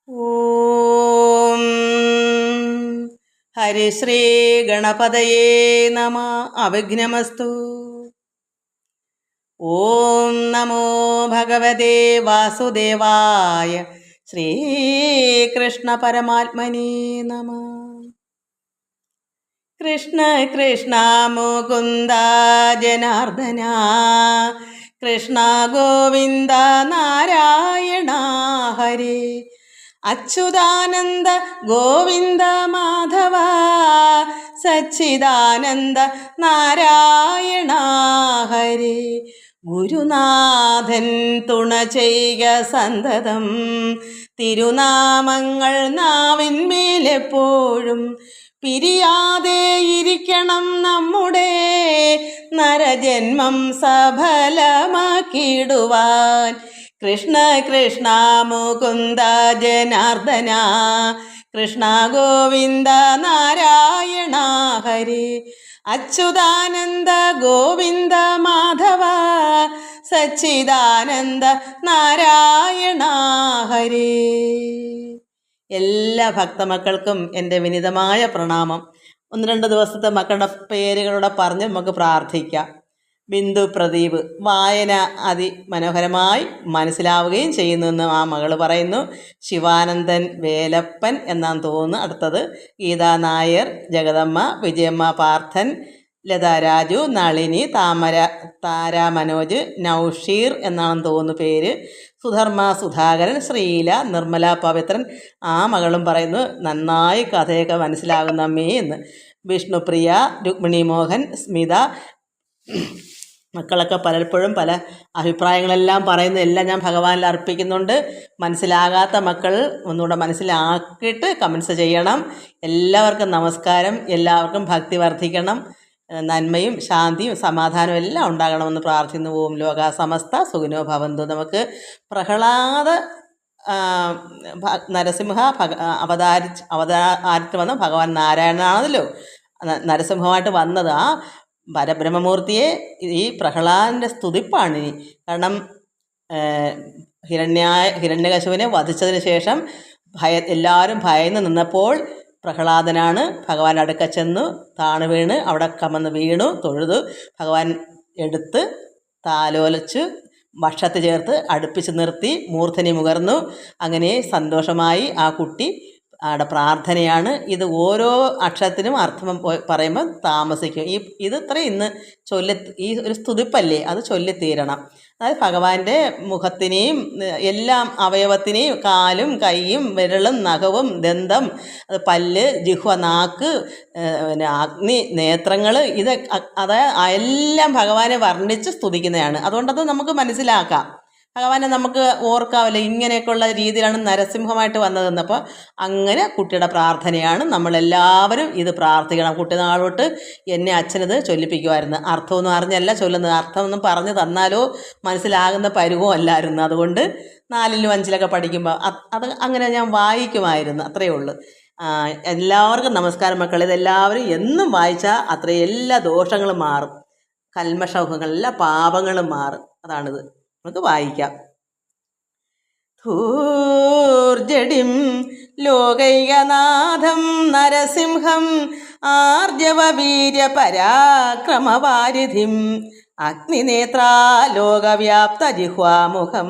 ഓം ഹരിശ്രീ ഗണപതയേ നമ. അവിഘ്നമസ്തു. ഓം നമോ ഭഗവതേ വാസുദേവായ. ശ്രീകൃഷ്ണ പരമാത്മനേ നമ. കൃഷ്ണ കൃഷ്ണ മുകുന്ദ ജനാർദ്ദന, കൃഷ്ണ ഗോവിന്ദ നാരായണ ഹരേ. അച്യുതാനന്ദ ഗോവിന്ദ മാധവ, സച്ചിദാനന്ദ നാരായണ ഹരേ. ഗുരുനാഥൻ തുണ ചെയ്യുക സന്തതം, തിരുനാമങ്ങൾ നാവിന്മേലെപ്പോഴും. പിരിയാതെ ഇരിക്കണം നമ്മുടെ നരജന്മം സഫലമാക്കിടുവാൻ. കൃഷ്ണ കൃഷ്ണ മുകുന്ദ ജനാർദ്ദന, കൃഷ്ണ ഗോവിന്ദ നാരായണ ഹരേ. അച്യുതാനന്ദ ഗോവിന്ദ മാധവ, സച്ചിദാനന്ദ നാരായണ ഹരേ. എല്ലാ ഭക്തമക്കൾക്കും എൻ്റെ വിനീതമായ പ്രണാമം. 1-2 ദിവസത്തെ മക്കളുടെ പേരുകളൂടെ പറഞ്ഞ് നമുക്ക് പ്രാർത്ഥിക്കാം. ബിന്ദു പ്രദീപ്, വായന അതിമനോഹരമായി മനസ്സിലാവുകയും ചെയ്യുന്നുവെന്ന് ആ മകൾ പറയുന്നു. ശിവാനന്ദൻ വേലപ്പൻ എന്നാണ് തോന്നുന്നു. അടുത്തത് ഗീതാ നായർ, ജഗദമ്മ, വിജയമ്മ പാർത്ഥൻ, ലത രാജു, നളിനി, താര മനോജ്, നൗഷീർ എന്നാണെന്ന് തോന്നുന്നു പേര്, സുധർമ്മ സുധാകരൻ, ശ്രീല, നിർമ്മല പവിത്രൻ. ആ മകളും പറയുന്നു നന്നായി കഥയൊക്കെ മനസ്സിലാകുന്ന അമ്മേ എന്ന്. വിഷ്ണുപ്രിയ, രുക്മിണി മോഹൻ, സ്മിത. മക്കളൊക്കെ പലപ്പോഴും പല അഭിപ്രായങ്ങളെല്ലാം പറയുന്നതെല്ലാം ഞാൻ ഭഗവാനിൽ അർപ്പിക്കുന്നുണ്ട്. മനസ്സിലാകാത്ത മക്കൾ ഒന്നുകൂടെ മനസ്സിലാക്കിയിട്ട് കമൻസ് ചെയ്യണം. എല്ലാവർക്കും നമസ്കാരം. എല്ലാവർക്കും ഭക്തി വർദ്ധിക്കണം, നന്മയും ശാന്തിയും സമാധാനവും എല്ലാം ഉണ്ടാകണമെന്ന് പ്രാർത്ഥിക്കുന്നു. ഓം ലോകാ സമസ്ത സുഖിനോ ഭവന്തു. നമുക്ക് പ്രഹ്ലാദ നരസിംഹ അവതാരിച്ച് വന്ന ഭഗവാൻ നാരായണനാണല്ലോ നരസിംഹമായിട്ട് വന്നത്. ആ പരബ്രഹ്മമൂർത്തിയെ ഈ പ്രഹ്ലാദൻ്റെ സ്തുതിപ്പാണ് ഇനി. കാരണം ഹിരണ്യകശിപുവിനെ വധിച്ചതിന് ശേഷം എല്ലാവരും ഭയന്ന് നിന്നപ്പോൾ പ്രഹ്ലാദനാണ് ഭഗവാൻ അടുക്ക ചെന്നു താണു വീണ് അവിടെ കമന്ന് വീണു തൊഴുതു. ഭഗവാൻ എടുത്ത് താലോലിച്ച് ഭക്ഷത്ത് ചേർത്ത് അടുപ്പിച്ച് നിർത്തി മൂർധനി മുകർന്നു. അങ്ങനെ സന്തോഷമായി ആ കുട്ടി അവിടെ പ്രാർത്ഥനയാണ്. ഇത് ഓരോ അക്ഷരത്തിനും അർത്ഥം പറയുമ്പോൾ താമസിക്കും. ഇത് ഇത്രയും ഇന്ന് ഈ ഒരു സ്തുതിപ്പല്ലേ, അത് ചൊല്ലിത്തീരണം. അതായത് ഭഗവാന്റെ മുഖത്തിനെയും എല്ലാം അവയവത്തിനെയും കാലും കൈയും വിരളും നഖവും ദന്തം, അത് പല്ല്, ജിഹ്വ, നാക്ക്, പിന്നെ അഗ്നി, നേത്രങ്ങൾ, ഇത് എല്ലാം ഭഗവാനെ വർണ്ണിച്ച് സ്തുതിക്കുന്നതാണ്. അതുകൊണ്ടത് നമുക്ക് മനസ്സിലാക്കാം. ഭഗവാനെ നമുക്ക് ഓർക്കാമല്ലോ ഇങ്ങനെയൊക്കെയുള്ള രീതിയിലാണ് നരസിംഹമായിട്ട് വന്നതെന്ന്. അപ്പോൾ അങ്ങനെ കുട്ടിയുടെ പ്രാർത്ഥനയാണ്. നമ്മളെല്ലാവരും ഇത് പ്രാർത്ഥിക്കണം. കുട്ടിനാളോട്ട് എന്നെ അച്ഛനത് ചൊല്ലിപ്പിക്കുമായിരുന്നു. അർത്ഥമൊന്നും അറിഞ്ഞല്ല ചൊല്ലുന്നത്. അർത്ഥമൊന്നും പറഞ്ഞു തന്നാലോ മനസ്സിലാകുന്ന പരുവവും അല്ലായിരുന്നു. അതുകൊണ്ട് 4-ലും 5-ലൊക്കെ പഠിക്കുമ്പോൾ അത് അങ്ങനെ ഞാൻ വായിക്കുമായിരുന്നു. അത്രയേ ഉള്ളൂ. എല്ലാവർക്കും നമസ്കാരം മക്കൾ. ഇതെല്ലാവരും എന്നും വായിച്ചാൽ അത്രയും എല്ലാ ദോഷങ്ങളും മാറും, കൽമഷങ്ങൾ, എല്ലാ പാപങ്ങളും മാറും. അതാണിത്. നമുക്ക് വായിക്കാം. ധൂർജടിം ലോകൈകനാഥം നരസിംഹം ആർജവ വീര്യ പരാക്രമവാരിധിം അഗ്നിനേത്രാലോകവ്യാപ്ത ജിഹ്വാമുഖം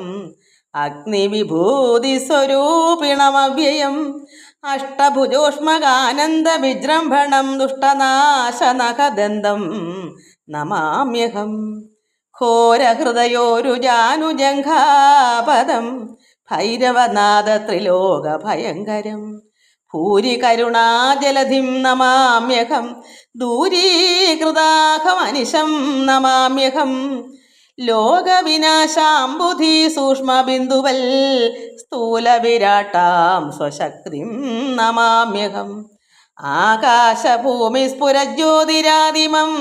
അഗ്നിവിഭൂതി സ്വരൂപിണമവ്യയം അഷ്ടഭുജോഷ്മകാനന്ദ വിജൃംഭണം ദുഷ്ടനാശനഖദന്തം നമാമ്യഹം ഘോരഹൃദയോരുജാനുജംഘാപദം ഭൈരവനാഥ ത്രിലോക ഭയങ്കരം ഭൂരി കരുണാജലധിം നമാമ്യഹം ദൂരീകൃതാഹമനിശം നമാമ്യഹം ലോകവിനാശാംബുധി സൂക്ഷ്മബിന്ദുവൽ സ്ഥൂലവിരാട്ടാം സ്വശക്തിം നമാമ്യഹം ആകാശഭൂമിസ്ഫുരജ്യോതിരാദിമം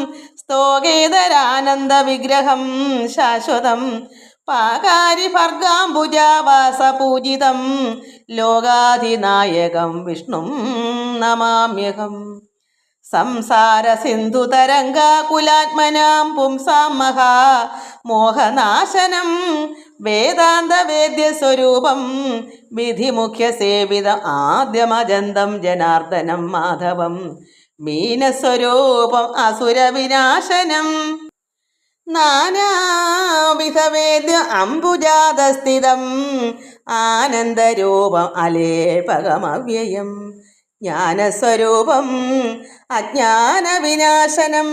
സ്തോകേതരാനന്ദ വിഗ്രഹം ശാശ്വതം പാകാരി ഭർഗാംബുജാവാസപൂജിതം ലോകാധിനായകം വിഷ്ണും നമാമ്യഹം സംസാര സിന്ധുതരംഗാകുലാത്മനാം പുംസാം മഹാ മോഹനാശനം വേദാന്ത വേദ്യസ്വരൂപം വിധിമുഖ്യ സേവിതം ആദ്യമജന്തം ജനാർദ്ദനം മാധവം മീനസ്വരൂപം അസുരവിനാശനം നാനാവിധവേദ്യ അംബുജാതസ്ഥിതം ആനന്ദരൂപം അലേപകമവ്യയം ജ്ഞാനസ്വരൂപം അജ്ഞാനവിനാശനം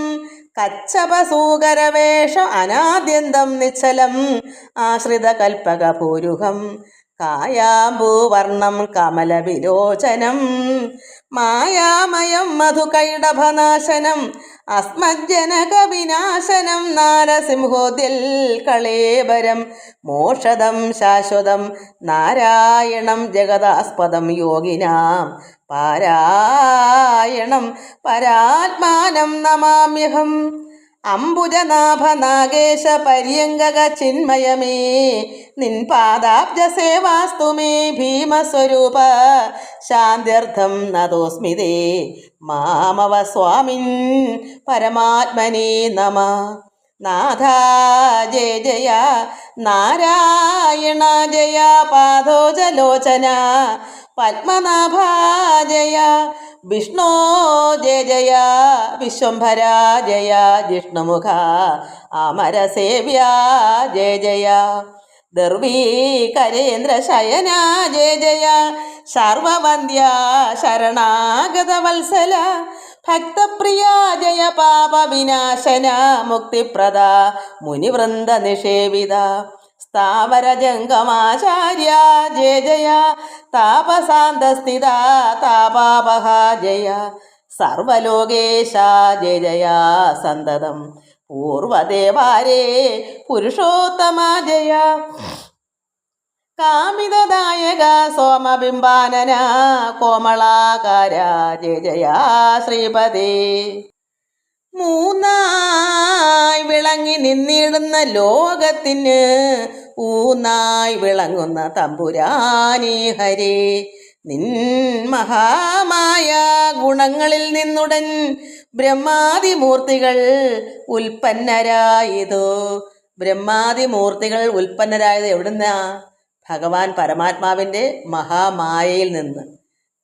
കച്ചപസൂകരവേഷം അനാദ്യന്തം നിശ്ചലം ആശ്രിതകൽപ്പകപൂരുഹം കായാംബൂവർണം കമലവിലോചനം മായാമയം മധുകൈടഭനാശനം അസ്മജ്ജനകവിനാശനം നാരസിംഹോദ്യൽ കളേബരം മോക്ഷദം ശാശ്വതം നാരായണം ജഗദാസ്പദം യോഗിനാം പാരായണം പരാത്മാനം നമാമ്യഹം അംബുജനാഭ നാഗേശ പര്യങ്കക ചിന്മയമേ നിൻ പാദാബ്ജ സേവാസ്തു മേ ഭീമസ്വരൂപ ശാന്ത്യർത്ഥം നതോസ്മിതേ മാമവ സ്വാമിൻ പരമാത്മനേ നമ നാഥ ജയ ജയ നാരായണ ജയ പാദോജലോചന പത്മനാഭ ജയ വിഷ്ണു ജയ ജയ വിശ്വംഭര ജയ ജിഷ്ണുമുഖ അമരസേവ്യ ജയ ജയ ദർവീകരേന്ദ്ര ശയന ജയ ജയ സർവവന്ദ്യ ശരണാഗതവത്സല ഭക്തപ്രിയ ജയ പാപവിനാശന മുക്തിപ്രദ മുനിവൃന്ദ നിഷേവിത സ്ഥാവരജംഗമാചാര്യ ജയ ജയ താപസാന്തസ്ഥിത താപാപഹ ജയ സർവലോകേശ ജയ ജയ സന്തതം പൂർവദേവാരേ പുരുഷോത്തമ ജയ കാമിതദായക സോമബിംബാനന കോമളാകാര ജയ ജയ ശ്രീപദേ മൂന്നായി വിളങ്ങി നിന്നിടുന്ന ലോകത്തിന് ഊന്നായി വിളങ്ങുന്ന തമ്പുരാനേ ഹരേ നിൻ മഹാമായ ഗുണങ്ങളിൽ നിന്നുടൻ ബ്രഹ്മാദിമൂർത്തികൾ ഉൽപ്പന്നരായതോ ബ്രഹ്മാദിമൂർത്തികൾ ഉൽപ്പന്നരായത് എവിടുന്നാ? ഭഗവാൻ പരമാത്മാവിൻ്റെ മഹാമായയിൽ നിന്ന്,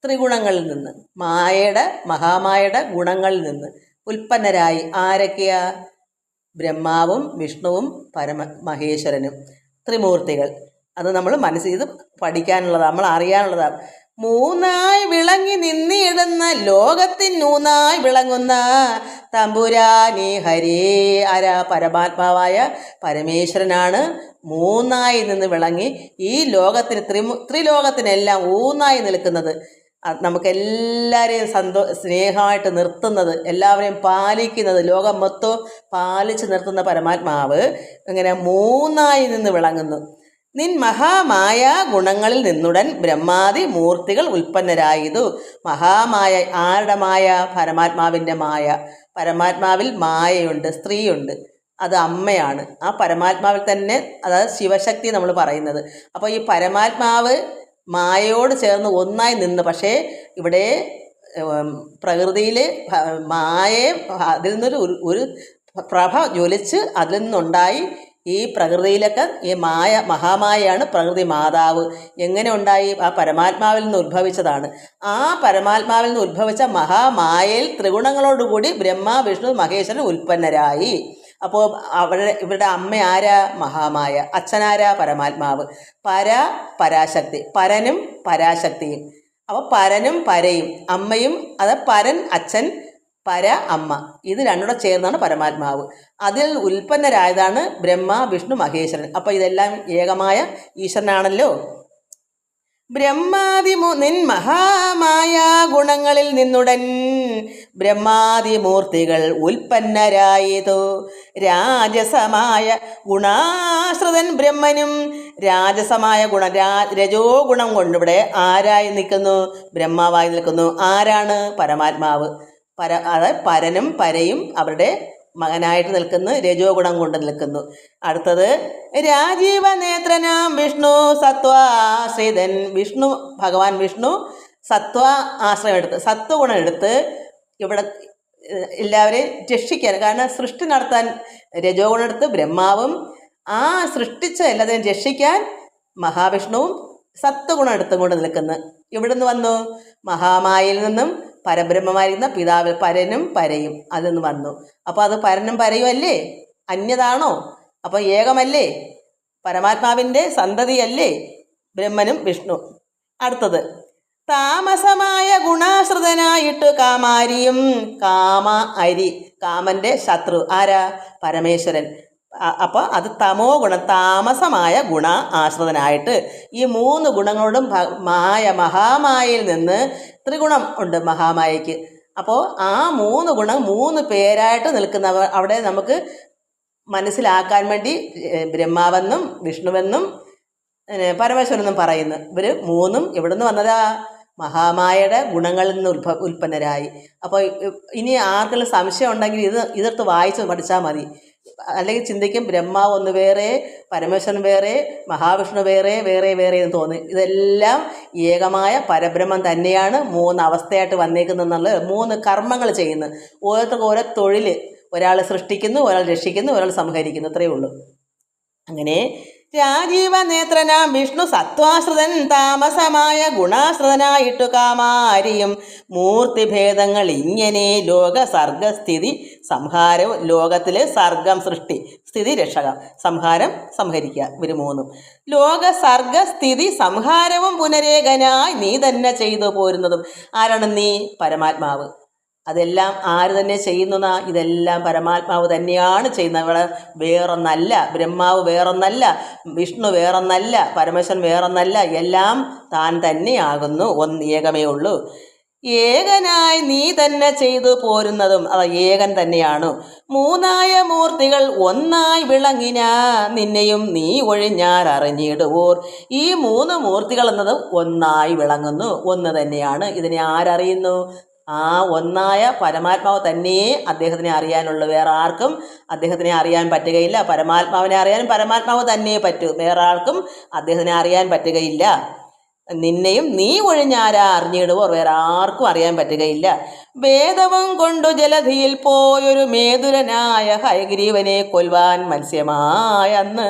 ത്രിഗുണങ്ങളിൽ നിന്ന്, മഹാമായയുടെ ഗുണങ്ങളിൽ നിന്ന് ഉൽപ്പന്നരായി ആരൊക്കെയാ? ബ്രഹ്മാവും വിഷ്ണുവും മഹേശ്വരനും, ത്രിമൂർത്തികൾ. അത് നമ്മൾ മനസ്സിൽ ഇത് പഠിക്കാനുള്ളതാണ്, നമ്മൾ അറിയാനുള്ളതാണ്. മൂന്നായി വിളങ്ങി നിന്നിടുന്ന ലോകത്തിനൂന്നായി വിളങ്ങുന്ന തമ്പുരാനേ ഹരേ. ആരാ? പരമാത്മാവായ പരമേശ്വരനാണ് മൂന്നായി നിന്ന് വിളങ്ങി ഈ ലോകത്തിന് ത്രിലോകത്തിനെല്ലാം ഊന്നായി നിൽക്കുന്നത്. നമുക്കെല്ലാവരെയും സ്നേഹമായിട്ട് നിർത്തുന്നത്, എല്ലാവരെയും പാലിക്കുന്നത്, ലോകം മൊത്തം പാലിച്ച് നിർത്തുന്ന പരമാത്മാവ് ഇങ്ങനെ മൂന്നായി നിന്ന് വിളങ്ങുന്നു. നിൻ മഹാമായ ഗുണങ്ങളിൽ നിന്നുടൻ ബ്രഹ്മാദി മൂർത്തികൾ ഉൽപ്പന്നരായതു. മഹാമായ ആരുടെ മായ? പരമാത്മാവിൻ്റെ മായ. പരമാത്മാവിൽ മായയുണ്ട്, സ്ത്രീയുണ്ട്, അത് അമ്മയാണ്. ആ പരമാത്മാവിൽ തന്നെ, അതായത് ശിവശക്തി നമ്മൾ പറയുന്നത്. അപ്പോൾ ഈ പരമാത്മാവ് മായയോട് ചേർന്ന് ഒന്നായി നിന്ന്, പക്ഷേ ഇവിടെ പ്രകൃതിയിൽ മായയെ അതിൽ നിന്നൊരു ഒരു പ്രഭ ജ്വലിച്ച് അതിൽ നിന്നുണ്ടായി ഈ പ്രകൃതിയിലൊക്കെ ഈ മഹാമായയാണ് പ്രകൃതി മാതാവ്. എങ്ങനെ ഉണ്ടായി? ആ പരമാത്മാവിൽ നിന്ന് ഉത്ഭവിച്ചതാണ്. ആ പരമാത്മാവിൽ നിന്ന് ഉത്ഭവിച്ച മഹാമായയിൽ ത്രിഗുണങ്ങളോടുകൂടി ബ്രഹ്മ വിഷ്ണു മഹേശ്വരൻ ഉൽപ്പന്നരായി. അപ്പോൾ ഇവരുടെ അമ്മ ആരാ? മഹാമായ. അച്ഛനാരാ? പരമാത്മാവ്. പരാശക്തി, പരനും പരാശക്തിയും. അപ്പോൾ പരനും പരയും അമ്മയും, അത് പരൻ അച്ഛൻ, പര അമ്മ, ഇത് രണ്ടുകൂടെ ചേർന്നാണ് പരമാത്മാവ്. അതിൽ ഉൽപ്പന്നരായതാണ് ബ്രഹ്മ വിഷ്ണു മഹേശ്വരൻ. അപ്പോൾ ഇതെല്ലാം ഏകമായ ഈശ്വരനാണല്ലോ. നിൻ മഹാമായ ഗുണങ്ങളിൽ നിന്നുടൻ ബ്രഹ്മാദിമൂർത്തികൾ ഉൽപ്പന്നരായതോ. രാജസമായ ഗുണാശ്രിതൻ ബ്രഹ്മനും. രാജസമായ രജോ ഗുണം കൊണ്ട് ഇവിടെ ആരായി നിൽക്കുന്നു? ബ്രഹ്മാവായി നിൽക്കുന്നു. ആരാണ്? പരമാത്മാവ്. അതായത് പരനും പരയും അവരുടെ മകനായിട്ട് നിൽക്കുന്നു, രജോ ഗുണം കൊണ്ട് നിൽക്കുന്നു. അടുത്തത് രാജീവ നേത്രനാം വിഷ്ണു സത്വാശ്രിതൻ. വിഷ്ണു, ഭഗവാൻ വിഷ്ണു സത്വ ആശ്രയം എടുത്ത്, സത്വഗുണം എടുത്ത് ഇവിടെ എല്ലാവരെയും രക്ഷിക്കാൻ, കാരണം സൃഷ്ടി നടത്താൻ രജോ ഗുണം എടുത്ത് ബ്രഹ്മാവും ആ സൃഷ്ടിച്ച എല്ലാത്തിനും രക്ഷിക്കാൻ മഹാവിഷ്ണുവും സത്വഗുണം എടുത്തുകൊണ്ട് നിൽക്കുന്നു. ഇവിടുന്ന് വന്നു മഹാമായയിൽ നിന്നും പരബ്രഹ്മമായിരുന്ന പിതാവ് പരനും പരയും അതിൽ നിന്ന് വന്നു. അപ്പോൾ അത് പരനും പരയും അല്ലേ? അന്യതാണോ? അപ്പോൾ ഏകമല്ലേ? പരമാത്മാവിൻ്റെ സന്തതിയല്ലേ ബ്രഹ്മനും വിഷ്ണു. അടുത്തത് താമസമായ ഗുണാശ്രിതനായിട്ട് കാമാരിയും. കാമ അരി, കാമൻ്റെ ശത്രു ആരാ? പരമേശ്വരൻ. അപ്പോൾ അത് തമോ ഗുണം, താമസമായ ഗുണ ആശ്രിതനായിട്ട് ഈ 3 ഗുണങ്ങളോടും മഹാമായയിൽ നിന്ന് ത്രിഗുണം ഉണ്ട് മഹാമായയ്ക്ക്. അപ്പോൾ ആ 3 ഗുണം 3 പേരായിട്ട് നിൽക്കുന്നവർ അവിടെ നമുക്ക് മനസ്സിലാക്കാൻ വേണ്ടി ബ്രഹ്മാവെന്നും വിഷ്ണുവെന്നും പരമേശ്വരനെന്നും പറയുന്നു. ഇവർ 3ഉം എവിടെ നിന്ന് വന്നതാ? മഹാമായയുടെ ഗുണങ്ങളിൽ നിന്ന് ഉൽപ്പന്നരായി. അപ്പോൾ ഇനി ആർക്കെങ്കിലും സംശയം ഉണ്ടെങ്കിൽ ഇതെടുത്ത് വായിച്ച് പഠിച്ചാൽ മതി. അല്ലെങ്കിൽ ചിന്തിക്കും ബ്രഹ്മാവ് ഒന്ന് വേറെ, പരമേശ്വരൻ വേറെ, മഹാവിഷ്ണു വേറെ വേറെ വേറെ എന്ന് തോന്നി. ഇതെല്ലാം ഏകമായ പരബ്രഹ്മം തന്നെയാണ് 3 അവസ്ഥയായിട്ട് വന്നേക്കുന്നെന്നുള്ള 3 കർമ്മങ്ങൾ ചെയ്യുന്നു. ഓരോരുത്തർക്കും ഓരോ തൊഴിൽ. ഒരാൾ സൃഷ്ടിക്കുന്നു, ഒരാൾ രക്ഷിക്കുന്നു, ഒരാൾ സംഹരിക്കുന്നു. ഇത്രയേ ഉള്ളൂ. അങ്ങനെ രാജീവ നേത്രനാം വിഷ്ണു സത്വാശ്രിതൻ താമസമായ ഗുണാശ്രിതനായിട്ടു കാമാരിയും. മൂർത്തിഭേദങ്ങൾ ഇങ്ങനെ ലോക സർഗസ്ഥിതി സംഹാരവും. ലോകത്തിൽ സർഗം സൃഷ്ടി, സ്ഥിതി രക്ഷകം, സംഹാരം സംഹരിക്കുക. ഇവർ 3ഉം ലോക സർഗസ്ഥിതി സംഹാരവും പുനരേകനായി നീ തന്നെ ചെയ്തു പോരുന്നതും. ആരാണ് നീ? പരമാത്മാവ്. അതെല്ലാം ആര് തന്നെ ചെയ്യുന്നതാ? ഇതെല്ലാം പരമാത്മാവ് തന്നെയാണ് ചെയ്യുന്നത്. ഇവിടെ വേറൊന്നല്ല. ബ്രഹ്മാവ് വേറൊന്നല്ല, വിഷ്ണു വേറൊന്നല്ല, പരമേശ്വരൻ വേറൊന്നല്ല. എല്ലാം താൻ തന്നെയാകുന്നു. ഏകമേ ഉള്ളൂ. ഏകനായി നീ തന്നെ ചെയ്തു പോരുന്നതും അത് ഏകൻ തന്നെയാണ്. 3 മൂർത്തികൾ ഒന്നായി വിളങ്ങിന നിന്നെയും നീ ഒഴിഞ്ഞാൽ അറിഞ്ഞിടുവോർ. ഈ 3 മൂർത്തികൾ എന്നത് ഒന്നായി വിളങ്ങുന്നു, ഒന്ന് തന്നെയാണ്. ഇതിനെ ആരറിയുന്നു? ആ ഒന്നായ പരമാത്മാവ് തന്നെയേ അദ്ദേഹത്തിനെ അറിയാനുള്ളൂ. വേറെ ആർക്കും അദ്ദേഹത്തിനെ അറിയാൻ പറ്റുകയില്ല. പരമാത്മാവിനെ അറിയാനും പരമാത്മാവ് തന്നെയേ പറ്റൂ. വേറെ ആർക്കും അദ്ദേഹത്തിനെ അറിയാൻ പറ്റുകയില്ല. നിന്നെയും നീ ഒഴിഞ്ഞാരാ അറിഞ്ഞിടുവോർ. വേറെ ആർക്കും അറിയാൻ പറ്റുകയില്ല. വേദവും കൊണ്ടു ജലധിയിൽ പോയൊരു മേതുരനായ ഹയഗ്രീവനെ കൊൽവാൻ മത്സ്യമായ അന്ന്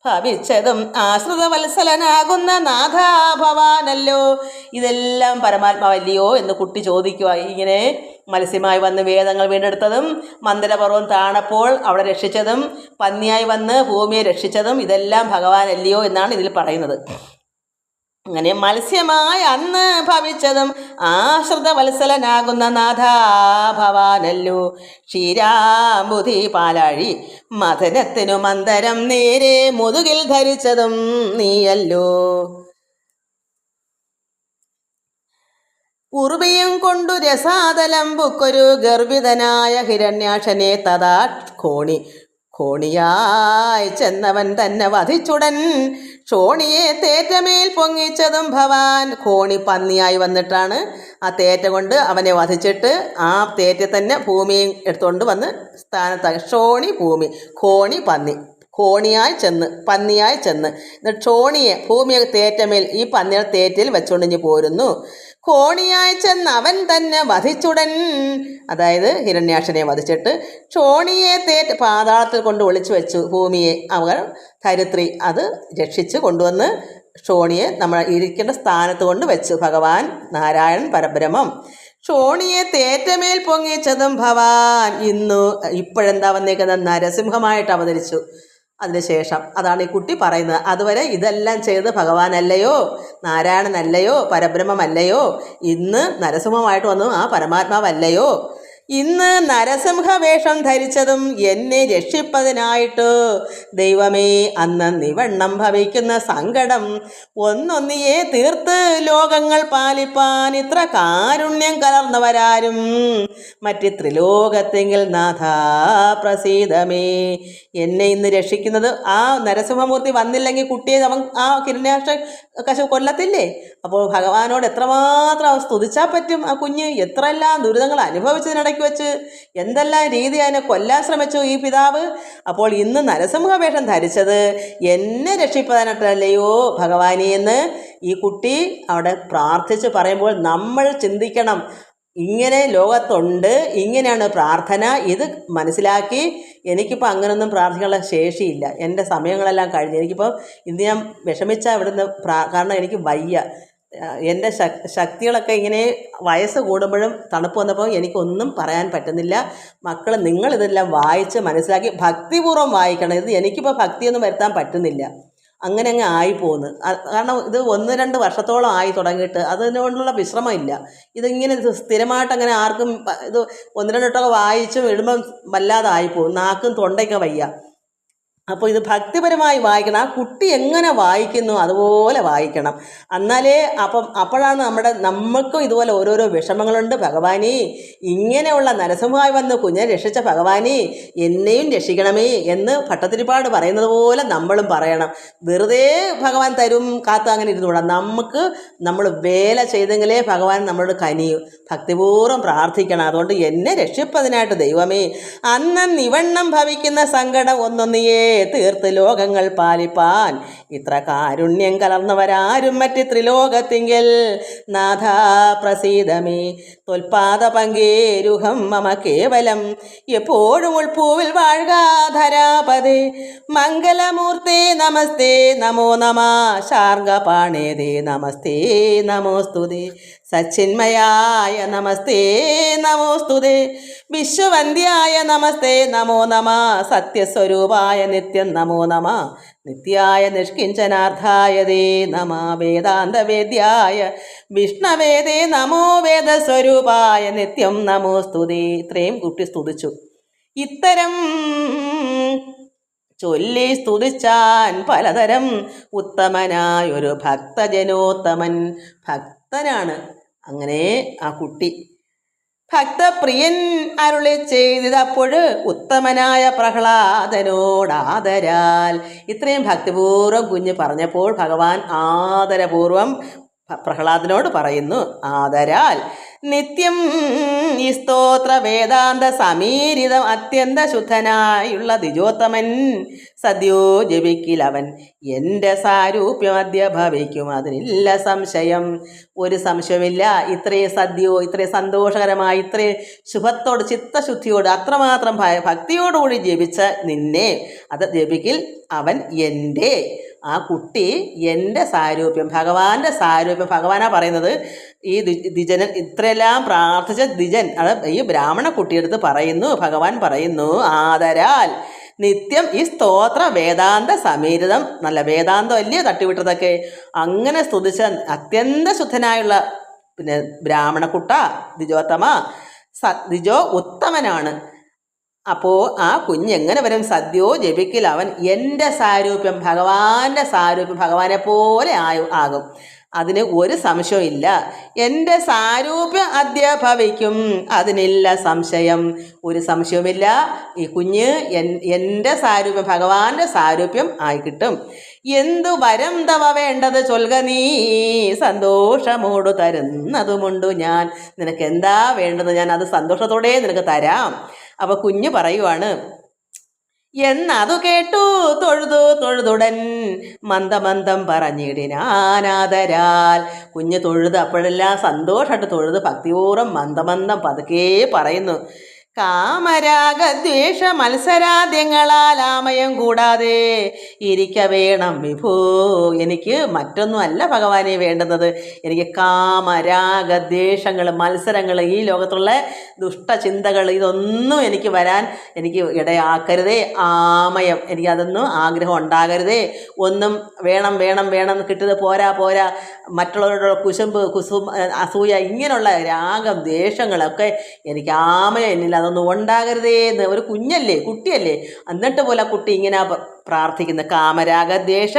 ഭവിച്ചതും ആശ്രിതവത്സലനാകുന്ന നാഥാ ഭവാനല്ലോ. ഇതെല്ലാം പരമാത്മാവല്ലയോ എന്ന് കുട്ടി ചോദിക്കുക. ഇങ്ങനെ മത്സ്യമായി വന്ന് വേദങ്ങൾ വീണ്ടെടുത്തതും, മന്ദരപർവ്വം താണപ്പോൾ അവിടെ രക്ഷിച്ചതും, പന്നിയായി വന്ന് ഭൂമിയെ രക്ഷിച്ചതും ഇതെല്ലാം ഭഗവാനല്ലയോ എന്നാണ് ഇതിൽ പറയുന്നത്. അങ്ങനെ മത്സ്യമായി അന്ന് ഭവിച്ചതും ആശ്രിതവത്സലനാകുന്ന നാഥാ ഭവാനല്ലോ. ക്ഷീരാംബുധി പാലാഴി മഥനത്തിനു മന്ദരം നേരെ മുതുകിൽ ധരിച്ചതും നീയല്ലോ. ഉർവിയും കൊണ്ടു രസാതലം ബുക്കൊരു ഗർഭിതനായ ഹിരണ്യാക്ഷനെ തഥാ കോണിയായി ചെന്നവൻ തന്നെ വധിച്ചുടൻ ക്ഷോണിയെ തേറ്റമേൽ പൊങ്ങിച്ചതും ഭവാൻ. കോണി പന്നിയായി വന്നിട്ടാണ് ആ തേറ്റ കൊണ്ട് അവനെ വധിച്ചിട്ട് ആ തേറ്റ തന്നെ ഭൂമിയും എടുത്തുകൊണ്ട് വന്ന് സ്ഥാനത്താക്കി. ക്ഷോണി ഭൂമി, കോണി പന്നി. കോണിയായി ചെന്ന്, പന്നിയായി ചെന്ന്, എന്നിട്ട് ക്ഷോണിയെ ഭൂമിയെ തേറ്റമേൽ ഈ പന്നിയുടെ തേറ്റിൽ വെച്ചുകൊണ്ടിഞ്ഞ് പോരുന്നു. കോണിയായി ചെന്ന് അവൻ തന്നെ വധിച്ചുടൻ, അതായത് ഹിരണ്യാക്ഷനെ വധിച്ചിട്ട് ക്ഷോണിയെ പാതാളത്തിൽ കൊണ്ട് ഒളിച്ചു വെച്ചു. ഭൂമിയെ അവർ ധരിത്രി അത് രക്ഷിച്ച് കൊണ്ടുവന്ന് ക്ഷോണിയെ നമ്മൾ ഇരിക്കേണ്ട സ്ഥാനത്ത് കൊണ്ട് വെച്ചു. ഭഗവാൻ നാരായണൻ പരബ്രഹ്മം. ക്ഷോണിയെ തേറ്റമേൽ പൊങ്ങിച്ചതും ഭവാൻ. ഇപ്പോഴെന്താ വന്നേക്കുന്നത്? നരസിംഹമായിട്ട് അവതരിച്ചു. അതിനുശേഷം അതാണ് ഈ കുട്ടി പറയുന്നത്. അതുവരെ ഇതെല്ലാം ചെയ്ത് ഭഗവാനല്ലയോ, നാരായണനല്ലയോ, പരബ്രഹ്മമല്ലയോ? ഇന്ന് നരസിംഹമായിട്ട് വന്നു ആ പരമാത്മാവല്ലയോ? ഇന്ന് നരസിംഹവേഷം ധരിച്ചതും എന്നെ രക്ഷിപ്പതിനായിട്ട്. ദൈവമേ, അന്ന് നിവണ്ണം ഭവിക്കുന്ന സങ്കടം ഒന്നൊന്നിയെ തീർത്ത് ലോകങ്ങൾ പാലിപ്പാൻ ഇത്ര കാരുണ്യം കലർന്നവരാരും മറ്റ് ത്രിലോകത്തെങ്കിൽ നാഥാ പ്രസീദമേ. എന്നെ ഇന്ന് രക്ഷിക്കുന്നത് ആ നരസിംഹമൂർത്തി വന്നില്ലെങ്കിൽ കുട്ടിയെ അവൻ ആ ഹിരണ്യാക്ഷ കൊല്ലത്തില്ലേ? അപ്പോൾ ഭഗവാനോട് എത്രമാത്രം അവൻ സ്തുതിച്ചാൽ പറ്റും? ആ കുഞ്ഞ് എത്രയെല്ലാം ദുരിതങ്ങൾ അനുഭവിച്ചതിനിടയ്ക്ക് വെച്ച് എന്തെല്ലാം രീതി അതിനെ കൊല്ലാൻ ശ്രമിച്ചു ഈ പിതാവ്. അപ്പോൾ ഇന്ന് നരസിംഹവേഷം ധരിച്ചത് എന്നെ രക്ഷിപ്പതിനായിട്ടല്ലയോ ഭഗവാനെ എന്ന് ഈ കുട്ടി അവിടെ പ്രാർത്ഥിച്ച് പറയുമ്പോൾ നമ്മൾ ചിന്തിക്കണം. ഇങ്ങനെ ലോകത്തുണ്ട്, ഇങ്ങനെയാണ് പ്രാർത്ഥന. ഇത് മനസ്സിലാക്കി എനിക്കിപ്പോൾ അങ്ങനൊന്നും പ്രാർത്ഥിക്കാനുള്ള ശേഷിയില്ല. എൻ്റെ സമയങ്ങളെല്ലാം കഴിഞ്ഞു. എനിക്കിപ്പോൾ ഇന്ന് ഞാൻ വിഷമിച്ചാൽ ഇവിടുന്ന് കാരണം എനിക്ക് വയ്യ. എൻ്റെ ശക്തികളൊക്കെ ഇങ്ങനെ വയസ്സ് കൂടുമ്പോഴും തണുപ്പ് വന്നപ്പോൾ എനിക്കൊന്നും പറയാൻ പറ്റുന്നില്ല. മക്കൾ, നിങ്ങളിതെല്ലാം വായിച്ച് മനസ്സിലാക്കി ഭക്തിപൂർവ്വം വായിക്കണം. ഇത് എനിക്കിപ്പോൾ ഭക്തിയൊന്നും വരുത്താൻ പറ്റുന്നില്ല. അങ്ങനെ അങ്ങ് ആയിപ്പോകുന്നു. കാരണം ഇത് 1-2 വർഷത്തോളം ആയി തുടങ്ങിയിട്ട് അതിനോടുള്ള വിശ്രമമില്ല. ഇതിങ്ങനെ സ്ഥിരമായിട്ട് അങ്ങനെ ആർക്കും ഇത് 1-2 വട്ടമൊക്കെ വായിച്ചും ഇടുമ്പം വല്ലാതെ ആയിപ്പോകും. നാക്കും തൊണ്ടയ്ക്ക് വയ്യ. അപ്പോൾ ഇത് ഭക്തിപരമായി വായിക്കണം. ആ കുട്ടി എങ്ങനെ വായിക്കുന്നു അതുപോലെ വായിക്കണം. എന്നാലേ അപ്പോഴാണ് നമ്മൾക്കും ഇതുപോലെ ഓരോരോ വിഷമങ്ങളുണ്ട്. ഭഗവാനേ, ഇങ്ങനെയുള്ള നരസിംഹമായി വന്ന് കുഞ്ഞിനെ രക്ഷിച്ച ഭഗവാനേ, എന്നെയും രക്ഷിക്കണമേ എന്ന് ഭട്ടതിരിപ്പാട് പറയുന്നത് പോലെ നമ്മളും പറയണം. വെറുതെ ഭഗവാൻ തരും കാത്ത് അങ്ങനെ ഇരുന്നുകൂടാ. നമ്മൾ വേല ചെയ്തെങ്കിലേ ഭഗവാൻ നമ്മളോട് കനിയും. ഭക്തിപൂർവ്വം പ്രാർത്ഥിക്കണം. അതുകൊണ്ട് എന്നെ രക്ഷിപ്പതിനായിട്ട് ദൈവമേ, അന്നിവണ്ണം ഭവിക്കുന്ന സങ്കടം ഒന്നൊന്നിയേ തീർത്ത് ലോകങ്ങൾ പാലിപ്പാൻ ഇത്ര കാരുണ്യം കലർന്നവരാരും മറ്റ് ത്രിലോകത്തിങ്കൽ നാഥാ പ്രസീദമേ തൊൽപാദ പങ്കേരുഹം മമ കേവലം എപ്പോഴും ഉൾപ്പൂവിൽ വാഴ്കാധരാപതേ മംഗലമൂർത്തേ നമസ്തേ നമോ നമ ശാർഗപാണേതേ നമസ്തേ നമോസ്തുതേ സച്ചിന്മയായ നമസ്തേ നമോസ്തുതേ വിശ്വവന്ദ്യായ നമസ്തേ നമോ നമ സത്യസ്വരൂപായ നിത്യം നമോ നമ നിത്യായ നിഷ്കിഞ്ചനാർത്ഥായ ദേ നമ വേദാന്തവേദ്യായ വിഷ്ണവേദേ നമോ വേദസ്വരൂപായ നിത്യം നമോസ്തുതേ. ഇത്രയും കുട്ടി സ്തുതിച്ചു. ഇത്തരം ചൊല്ലി സ്തുതിച്ചാൻ പലതരം ഉത്തമനായൊരു ഭക്തജനോത്തമൻ. ഭക്തനാണ് അങ്ങനെ ആ കുട്ടി. ഭക്തപ്രിയൻ അരുളി ചെയ്തപ്പോഴ് ഉത്തമനായ പ്രഹ്ലാദനോടാദരാൽ. ഇത്രയും ഭക്തിപൂർവ്വം കുഞ്ഞ് പറഞ്ഞപ്പോൾ ഭഗവാൻ ആദരപൂർവം പ്രഹ്ലാദനോട് പറയുന്നു, ആദരാൽ നിത്യം ഈ സ്തോത്ര വേദാന്ത സമീരിതം അത്യന്ത ശുദ്ധനായുള്ള ദ്വിജോത്തമൻ സദ്യോ ജപിക്കിലവൻ എൻ്റെ സാരൂപ്യം അദ്യ ഭവിക്കും, അതിനില്ല സംശയം. ഒരു സംശയമില്ല. ഇത്രയും സന്തോഷകരമായി ഇത്രയും ശുഭത്തോട് ചിത്തശുദ്ധിയോട് അത്രമാത്രം ഭക്തിയോടുകൂടി ജപിച്ച നിന്നെ അത് ജപിക്കിൽ അവൻ എൻ്റെ ആ കുട്ടി എൻ്റെ സാരൂപ്യം, ഭഗവാന്റെ സാരൂപ്യം. ഭഗവാനാ പറയുന്നത്. ഈ ദ്വിജനൻ ഇത്രയെല്ലാം പ്രാർത്ഥിച്ച ദ്വിജൻ, അത് ഈ ബ്രാഹ്മണ കുട്ടിയെടുത്ത് പറയുന്നു. ഭഗവാൻ പറയുന്നു, ആദരാൽ നിത്യം ഈ സ്തോത്ര വേദാന്ത സമീരിതം. നല്ല വേദാന്തം അല്ലേ തട്ടിവിട്ടതൊക്കെ. അങ്ങനെ സ്തുതിച്ച അത്യന്ത ശുദ്ധനായുള്ള ബ്രാഹ്മണക്കുട്ട ദ്വിജോത്തമ ദ്വിജോ ഉത്തമനാണ്. അപ്പോൾ ആ കുഞ്ഞെങ്ങനെ വരും? സദ്യോ ജപിക്കിൽ അവൻ എൻ്റെ സാരൂപ്യം, ഭഗവാന്റെ സാരൂപ്യം, ഭഗവാനെ പോലെ ആകും. അതിന് ഒരു സംശയമില്ല. എൻ്റെ സാരൂപ്യം അദ്യ ഭവിക്കും, അതിനില്ല സംശയം. ഒരു സംശയവുമില്ല. ഈ കുഞ്ഞ് എൻ്റെ സാരൂപ്യം, ഭഗവാന്റെ സാരൂപ്യം ആയി കിട്ടും. എന്തു വരം തവ വേണ്ടത് ചൊൽക നീ, സന്തോഷമോടു തരുന്നതുമുണ്ടു ഞാൻ. നിനക്ക് എന്താ വേണ്ടത്? ഞാൻ അത് സന്തോഷത്തോടെ നിനക്ക് തരാം. അപ്പോൾ കുഞ്ഞ് പറയുവാണ്, എന്നതു കേട്ടു തൊഴുതുടൻ മന്ദമന്ദം പറഞ്ഞിടിനാനാദരാൽ. കുഞ്ഞ് തൊഴുത് അപ്പോഴെല്ലാം സന്തോഷമായിട്ട് തൊഴുത് ഭക്തിപൂർവ്വം മന്ദമന്ദം പതുക്കെ പറയുന്നു, കാമരാഗദ്വേഷ മത്സരാദ്യങ്ങളാൽ ആമയം കൂടാതെ ഇരിക്ക വേണം വിഭൂ. എനിക്ക് മറ്റൊന്നും അല്ല ഭഗവാനെ വേണ്ടുന്നത്. എനിക്ക് കാമരാഗദ്വേഷങ്ങൾ, മത്സരങ്ങൾ, ഈ ലോകത്തുള്ള ദുഷ്ടചിന്തകൾ, ഇതൊന്നും എനിക്ക് വരാൻ എനിക്ക് ഇടയാക്കരുതേ. ആമയം, എനിക്ക് അതൊന്നും ആഗ്രഹം ഉണ്ടാകരുതേ. ഒന്നും വേണം കിട്ടിയത് പോരാ, മറ്റുള്ളവരോടുള്ള അസൂയ, ഇങ്ങനെയുള്ള രാഗം ദ്വേഷങ്ങളൊക്കെ എനിക്ക് ആമയം എന്നില്ല, അതൊന്നും ഉണ്ടാകരുതേ എന്ന്. ഒരു കുട്ടിയല്ലേ. എന്നിട്ട് പോലെ കുട്ടി ഇങ്ങനെ പ്രാർത്ഥിക്കുന്ന കാമരാഗദ്വേഷ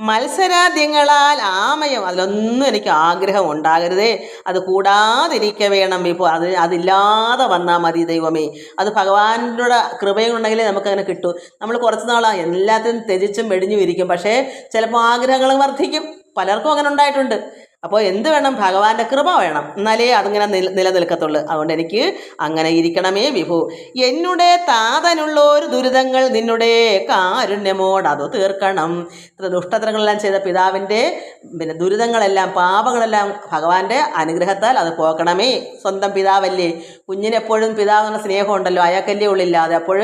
മത്സരാദ്യങ്ങളാൽ ആമയം, അതിലൊന്നും എനിക്ക് ആഗ്രഹം ഉണ്ടാകരുതേ. അത് കൂടാതിരിക്ക വേണം ഇപ്പോൾ. അതില്ലാതെ വന്നാൽ മതി ദൈവമേ. അത് ഭഗവാനോട് കൃപയുണ്ടെങ്കിലേ നമുക്കങ്ങനെ കിട്ടൂ. നമ്മൾ കുറച്ച് നാളാണ് എല്ലാത്തിനും ത്യജിച്ചും വെടിഞ്ഞും ഇരിക്കും. പക്ഷേ ചിലപ്പോൾ ആഗ്രഹങ്ങൾ വർദ്ധിക്കും. പലർക്കും അങ്ങനെ ഉണ്ടായിട്ടുണ്ട്. അപ്പോൾ എന്ത് വേണം? ഭഗവാന്റെ കൃപ വേണം, എന്നാലേ അതിങ്ങനെ നിലനിൽക്കത്തുള്ളൂ. അതുകൊണ്ട് എനിക്ക് അങ്ങനെ ഇരിക്കണമേ വിഭു. എന്നുടെ താതനുള്ളൊരു ദുരിതങ്ങൾ നിന്നുടെ കാരുണ്യമോട് അത് തീർക്കണം. ഇത്ര ദുഷ്ടതരങ്ങളെല്ലാം ചെയ്ത പിതാവിൻ്റെ ദുരിതങ്ങളെല്ലാം, പാപങ്ങളെല്ലാം ഭഗവാന്റെ അനുഗ്രഹത്താൽ അത് പോക്കണമേ. സ്വന്തം പിതാവല്ലേ, കുഞ്ഞിനെപ്പോഴും പിതാവെന്ന സ്നേഹമുണ്ടല്ലോ, അയാൾക്കല്ലേ ഉള്ളില്ലാതെ. അപ്പോൾ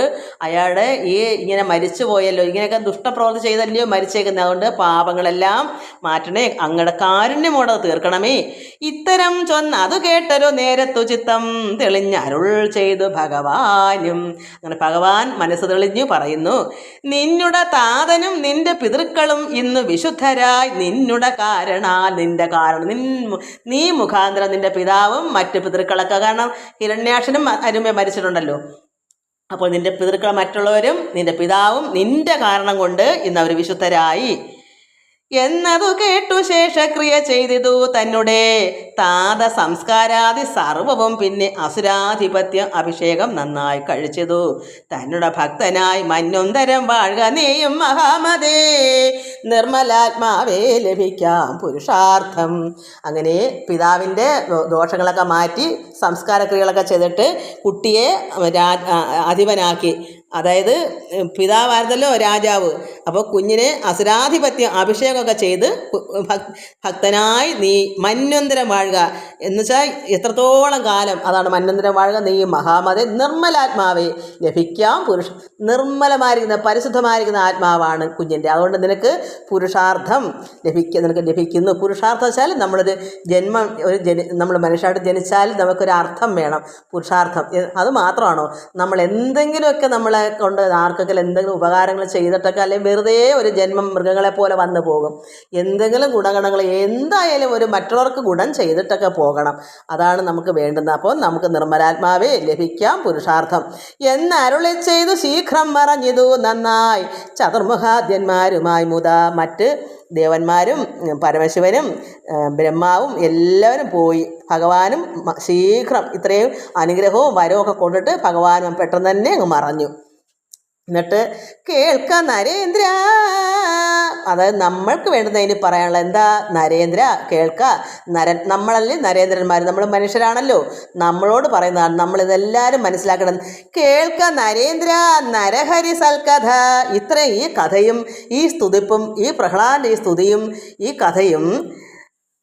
അയാളുടെ ഈ ഇങ്ങനെ മരിച്ചു പോയല്ലോ, ഇങ്ങനെയൊക്കെ ദുഷ്ടപ്രവൃത്തി ചെയ്തല്ലയോ മരിച്ചേക്കുന്നത്. അതുകൊണ്ട് പാപങ്ങളെല്ലാം മാറ്റണേ, അങ്ങയുടെ കാരുണ്യമോടെ തീർക്കണമേ. ഇത്തരം അത് കേട്ടൊരു നേരത്തു ചിത്തം തെളിഞ്ഞരുൾ ചെയ്തു ഭഗവാനും. അങ്ങനെ ഭഗവാൻ മനസ്സ് തെളിഞ്ഞു പറയുന്നു, നിന്നുടെ താതനും നിന്റെ പിതൃക്കളും ഇന്ന് വിശുദ്ധരായി നിന്നുടെ കാരണാൽ, നിന്റെ കാരണം നീ മുഖാന്തരം നിന്റെ പിതാവും മറ്റ് പിതൃക്കളൊക്കെ, കാരണം ഹിരണ്യാക്ഷനും അരുമ മരിച്ചിട്ടുണ്ടല്ലോ. അപ്പോൾ നിന്റെ പിതൃക്കൾ മറ്റുള്ളവരും നിന്റെ പിതാവും നിന്റെ കാരണം കൊണ്ട് ഇന്ന് അവർ വിശുദ്ധരായി എന്നതു കേട്ടു ശേഷക്രിയ ചെയ്തിതു തന്നെ താത സംസ്കാരാദി സർവവും. പിന്നെ അസുരാധിപത്യം അഭിഷേകം നന്നായി കഴിച്ചതു. തന്നെ ഭക്തനായി മഞ്ഞൊന്തരം വാഴുക നീയും മഹാമതേ, നിർമ്മലാത്മാവേ ലഭിക്കാം പുരുഷാർത്ഥം. അങ്ങനെ പിതാവിൻ്റെ ദോഷങ്ങളൊക്കെ മാറ്റി സംസ്കാരക്രിയകളൊക്കെ ചെയ്തിട്ട് കുട്ടിയെ അധിപനാക്കി. അതായത് പിതാവായിരുന്നല്ലോ രാജാവ്, അപ്പോൾ കുഞ്ഞിനെ അസുരാധിപത്യം അഭിഷേകമൊക്കെ ചെയ്ത് ഭക്തനായി നീ മന്വന്തരം വാഴുക എന്ന് വെച്ചാൽ എത്രത്തോളം കാലം, അതാണ് മന്വന്തരം വാഴുക നീ മഹാമതേ, നിർമ്മലാത്മാവേ ലഭിക്കാം നിർമ്മലമായിരിക്കുന്ന പരിശുദ്ധമായിരിക്കുന്ന ആത്മാവാണ് കുഞ്ഞിൻ്റെ. അതുകൊണ്ട് നിനക്ക് പുരുഷാർത്ഥം നിനക്ക് ലഭിക്കുന്നു. പുരുഷാർത്ഥം വെച്ചാൽ നമ്മളൊരു ജന്മം നമ്മൾ മനുഷ്യരായിട്ട് ജനിച്ചാൽ നമുക്കൊരു അർത്ഥം വേണം. പുരുഷാർത്ഥം അത് മാത്രമാണോ? നമ്മൾ എന്തെങ്കിലുമൊക്കെ നമ്മളെ കൊണ്ട് ആർക്കെങ്കിലും എന്തെങ്കിലും ഉപകാരങ്ങൾ ചെയ്തിട്ടൊക്കെ, അല്ലെങ്കിൽ വെറുതെ ഒരു ജന്മം മൃഗങ്ങളെ പോലെ വന്നു പോകും. എന്തെങ്കിലും ഗുണഗണങ്ങൾ എന്തായാലും ഒരു മറ്റുള്ളവർക്ക് ഗുണം ചെയ്തിട്ടൊക്കെ പോകണം. അതാണ് നമുക്ക് വേണ്ടുന്നത്. അപ്പോൾ നമുക്ക് നിർമ്മലാത്മാവേ ലഭിക്കാം പുരുഷാർത്ഥം എന്ന് അരുളി ചെയ്തു ശീഘ്രം പറഞ്ഞതു നന്നായി ചതുർമുഖാദ്യന്മാരുമായി മുത. മറ്റ് ദേവന്മാരും പരമശിവനും ബ്രഹ്മാവും എല്ലാവരും പോയി. ഭഗവാനും ശീഘ്രം ഇത്രയും അനുഗ്രഹവും വരവും ഒക്കെ കൊണ്ടിട്ട് ഭഗവാനും പെട്ടെന്ന് തന്നെ അങ്ങ് മറഞ്ഞു. എന്നിട്ട് കേൾക്ക നരേന്ദ്ര, അതായത് നമ്മൾക്ക് വേണ്ടുന്നതിന് പറയാനുള്ള എന്താ? നരേന്ദ്ര കേൾക്ക. നമ്മളല്ലേ നരേന്ദ്രന്മാർ, നമ്മൾ മനുഷ്യരാണല്ലോ, നമ്മളോട് പറയുന്നതാണ്. നമ്മളിതെല്ലാവരും മനസ്സിലാക്കണം. കേൾക്ക നരേന്ദ്ര നരഹരി സൽക്കഥ. ഇത്രയും ഈ കഥയും ഈ സ്തുതിപ്പും ഈ പ്രഹ്ലാദൻ്റെ ഈ സ്തുതിയും ഈ കഥയും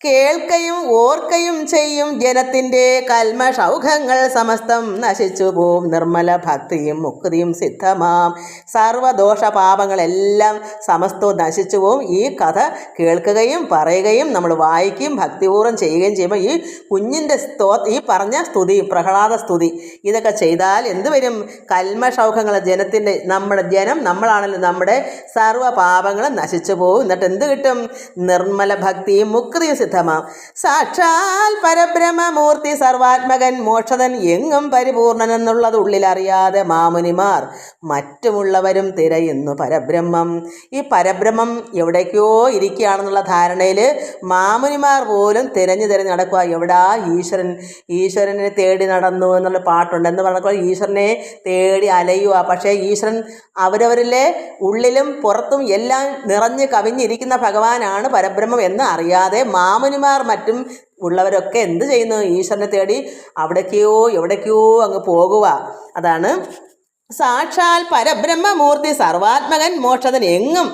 കേൾക്കയും ഓർക്കയും ചെയ്യും ജനത്തിൻ്റെ കൽമഷൗഖങ്ങൾ സമസ്തം നശിച്ചു പോവും. നിർമ്മല ഭക്തിയും മുക്തിയും സിദ്ധമാം സർവദോഷ പാപങ്ങളെല്ലാം സമസ്തവും നശിച്ചു പോവും. ഈ കഥ കേൾക്കുകയും പറയുകയും നമ്മൾ വായിക്കുകയും ഭക്തിപൂർവ്വം ചെയ്യുകയും ചെയ്യുമ്പോൾ ഈ കുഞ്ഞിൻ്റെ ഈ പറഞ്ഞ സ്തുതി, പ്രഹ്ലാദ സ്തുതി, ഇതൊക്കെ ചെയ്താൽ എന്ത് വരും? കൽമഷൗഖങ്ങൾ ജനത്തിൻ്റെ, നമ്മുടെ ജനം നമ്മളാണല്ലോ, നമ്മുടെ സർവ്വ പാപങ്ങളും നശിച്ചു പോവും. എന്നിട്ട് എന്ത് കിട്ടും? നിർമ്മല ഭക്തിയും മുക്തിയും സിദ്ധമാം. സാക്ഷാൽ പരബ്രഹ്മമൂർത്തി സർവാത്മകൻ മോക്ഷതൻ എങ്ങും പരിപൂർണൻ എന്നുള്ളത് ഉള്ളിലറിയാതെ മാമുനിമാർ മറ്റുമുള്ളവരും തിരയുന്നു പരബ്രഹ്മം. ഈ പരബ്രഹ്മം എവിടേക്കോ ഇരിക്കുകയാണെന്നുള്ള ധാരണയിൽ മാമുനിമാർ പോലും തിരഞ്ഞു നടക്കുക. എവിടാ ഈശ്വരനെ തേടി നടന്നു എന്നുള്ള പാട്ടുണ്ട്. എന്ന് പറഞ്ഞപ്പോൾ ഈശ്വരനെ തേടി അലയുക. പക്ഷേ ഈശ്വരൻ അവരവരിലെ ഉള്ളിലും പുറത്തും എല്ലാം നിറഞ്ഞ് കവിഞ്ഞിരിക്കുന്ന ഭഗവാനാണ് പരബ്രഹ്മം എന്ന് അറിയാതെ മാമുനിമാർ മറ്റും ഉള്ളവരൊക്കെ എന്ത് ചെയ്യുന്നു? ഈശ്വരനെ തേടി എവിടേക്കോ അങ്ങ് പോകുക. അതാണ് സാക്ഷാൽ പരബ്രഹ്മമൂർത്തി സർവാത്മകൻ മോക്ഷതൻ എങ്ങും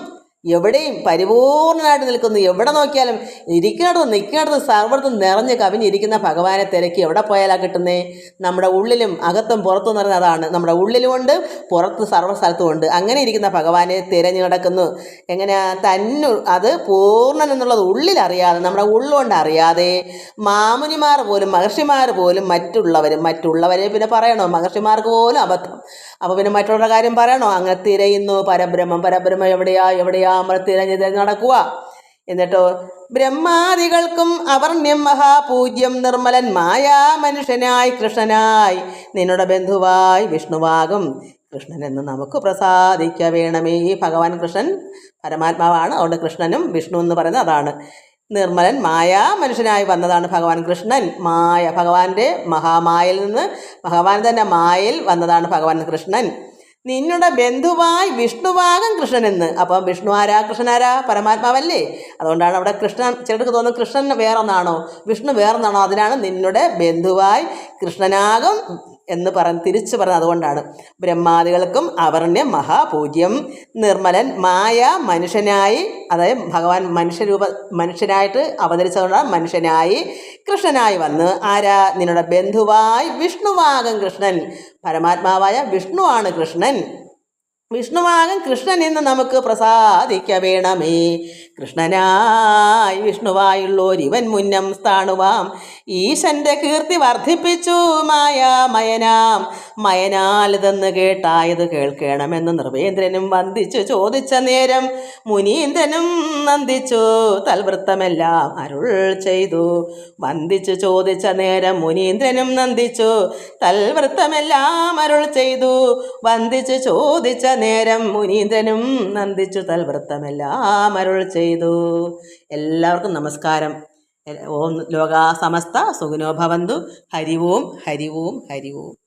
എവിടെയും പരിപൂർണനായിട്ട് നിൽക്കുന്നു. എവിടെ നോക്കിയാലും നിൽക്കുന്നിടത്ത് സർവ്വത്തും നിറഞ്ഞ് കവിഞ്ഞിരിക്കുന്ന ഭഗവാനെ തിരക്കി എവിടെ പോയാലാണ് കിട്ടുന്നേ? നമ്മുടെ ഉള്ളിലും അകത്തും പുറത്തും നിറഞ്ഞ അതാണ്. നമ്മുടെ ഉള്ളിലുമുണ്ട്, പുറത്ത് സർവ്വ സ്ഥലത്തുമുണ്ട്. അങ്ങനെ ഇരിക്കുന്ന ഭഗവാനെ തിരഞ്ഞു നടക്കുന്നു. എങ്ങനെയാ? അത് പൂർണ്ണൻ എന്നുള്ളത് ഉള്ളിലറിയാതെ, നമ്മുടെ ഉള്ളുകൊണ്ട് അറിയാതെ മാമുനിമാർ പോലും മഹർഷിമാർ പോലും മറ്റുള്ളവരെ പിന്നെ പറയണോ? മഹർഷിമാർക്ക് പോലും അബദ്ധം. അപ്പോൾ പിന്നെ മറ്റുള്ളവരുടെ കാര്യം പറയണോ? അങ്ങനെ തിരയുന്നു പരബ്രഹ്മം എവിടെയാ നമ്മൾ തിരഞ്ഞു നടക്കുക. എന്നിട്ടോ ബ്രഹ്മാദികൾക്കും അവർണ്യം മഹാപൂജ്യം നിർമ്മലൻ മായാ മനുഷ്യനായി കൃഷ്ണനായി നിന്നുടെ ബന്ധുവായി വിഷ്ണുവാകും കൃഷ്ണൻ എന്ന് നമുക്ക് പ്രസാദിക്ക വേണമേ. ഈ ഭഗവാൻ കൃഷ്ണൻ പരമാത്മാവാണ്. അതുകൊണ്ട് കൃഷ്ണനും വിഷ്ണു എന്ന് പറയുന്നത് അതാണ്. നിർമ്മലൻ മായാ മനുഷ്യനായി വന്നതാണ് ഭഗവാൻ കൃഷ്ണൻ. ഭഗവാന്റെ മഹാമായയിൽ നിന്ന് ഭഗവാൻ തന്നെ മായയിൽ വന്നതാണ് ഭഗവാൻ കൃഷ്ണൻ. നിന്നുടെ ബന്ധുവായി വിഷ്ണുവാകും കൃഷ്ണൻ എന്ന്. അപ്പം വിഷ്ണു ആരാ? കൃഷ്ണനാരാ? പരമാത്മാവല്ലേ. അതുകൊണ്ടാണ് അവിടെ കൃഷ്ണൻ, ചിലർക്ക് തോന്നുന്നു കൃഷ്ണൻ വേറൊന്നാണോ വിഷ്ണു വേറൊന്നാണോ. അതിനാണ് നിന്നുടെ ബന്ധുവായി കൃഷ്ണനാകും എന്ന് തിരിച്ചു പറഞ്ഞത് അതുകൊണ്ടാണ്. ബ്രഹ്മാദികൾക്കും അവർണ്യം മഹാപൂജ്യം നിർമ്മലൻ മായ മനുഷ്യനായി, അതായത് ഭഗവാൻ മനുഷ്യനായിട്ട് അവതരിച്ചതുകൊണ്ടാണ് മനുഷ്യനായി കൃഷ്ണനായി വന്ന് ആരാ നിന്നുടെ ബന്ധുവായി വിഷ്ണുവാകും കൃഷ്ണൻ. പരമാത്മാവായ വിഷ്ണുവാണ് കൃഷ്ണൻ. വിഷ്ണുവാകും കൃഷ്ണൻ എന്ന് നമുക്ക് പ്രസാദിക്ക വേണമേ. കൃഷ്ണനായി വിഷ്ണുവായുള്ളോരിവൻ മുന്നം സ്ഥാണുവാം ഈശന്റെ കീർത്തി വർദ്ധിപ്പിച്ചു മായാമയനാം. മയനാൽ ഇതെന്ന് കേട്ടായത് കേൾക്കണമെന്ന് നൃപേന്ദ്രനും വന്ദിച്ചു ചോദിച്ച നേരം മുനീന്ദ്രനും നന്ദിച്ചു തൽവൃത്തമെല്ലാം അരുൾ ചെയ്തു. വന്ദിച്ചു ചോദിച്ച നേരം മുനീന്ദ്രനും നന്ദിച്ചു തൽവൃത്തമെല്ലാം അരുൾ ചെയ്തു. വന്ദിച്ചു ചോദിച്ച നേരം മുനീന്ദ്രനും നന്ദിച്ചു തൽവൃത്തമെല്ലാം അരുൾ ചെയ്തു. എല്ലാവർക്കും നമസ്കാരം. ഓം ലോകാ സമസ്ത സുഖിനോ ഭവന്തു. ഹരി ഓം ഹരി ഓം ഹരി ഓം.